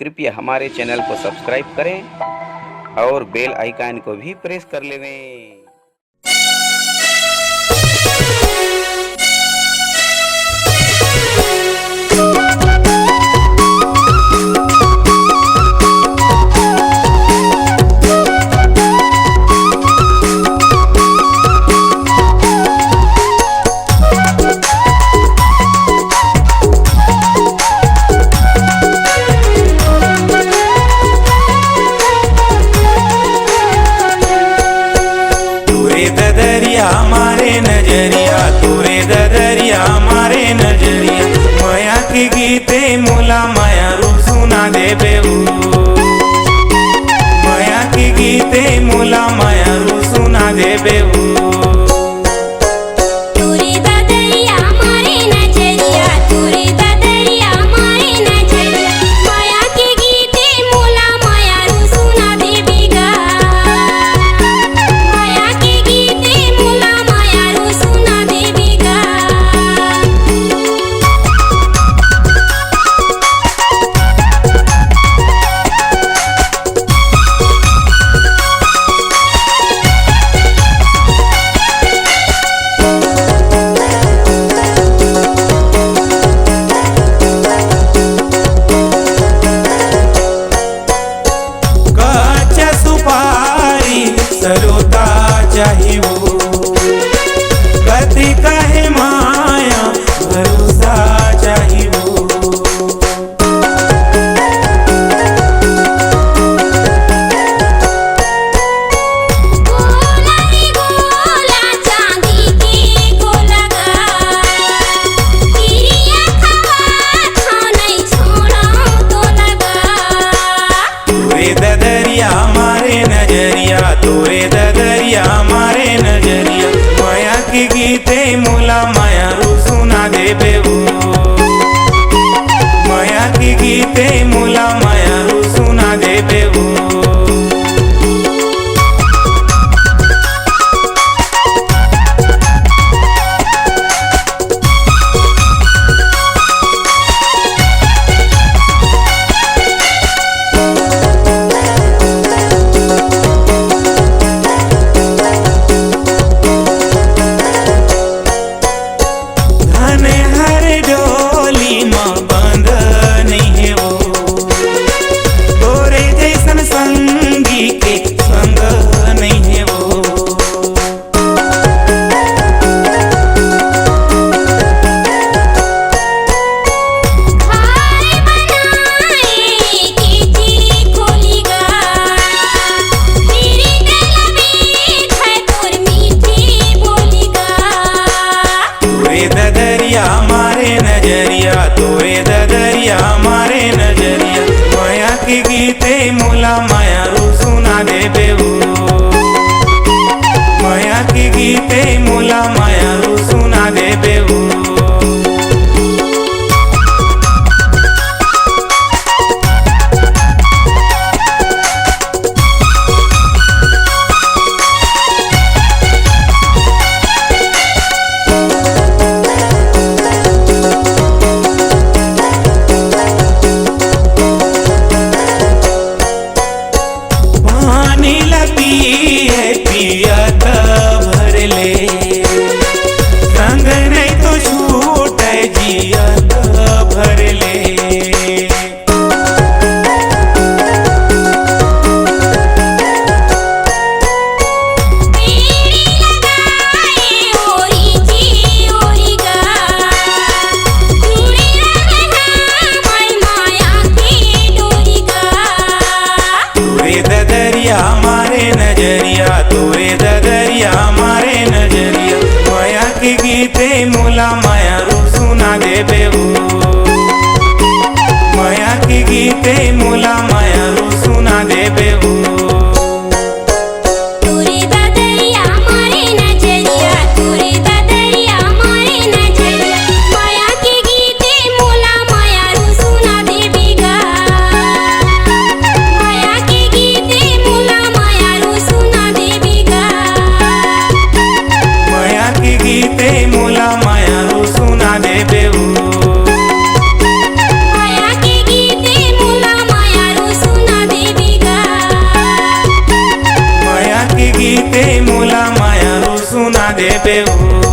कृपया हमारे चैनल को सब्सक्राइब करें और बेल आइकन को भी प्रेस कर लें। ददरिया मारे नजरिया तोरे ददरिया मारे नजरिया माया के गीते मोला माया रूप सुना दे बेऊ माया के गीते मोला माया रूप सुना दे बेऊ सरोता चाहिए वो कति कहे माया भरोसा चाहिए वो ददरिया मारे नजरिया तोरे ददरिया मारे नजरिया माया के गीते मोला माया रूप सुना दे बेऊ माया के गीते मोला माया रूप सुना दे बेऊ ददरिया मारे नजरिया तोरे ददरिया मारे नजरिया माया के गीते मोला माया रूप सुना दे बेऊ माया के गीते मोला माया रूप सुना दे बेऊ पियत भर ले संग नहीं तो छूट जियत भर ले ददरिया मारे नजरिया तोरे ददरिया मारे नजरिया माया के गीते मोला माया रूप सुना दे बेऊ माया के गीते मोला माया रूप सुना दे बेऊ माया के गीते मोला माया गीते मोला माया रू सुना दे बेऊ।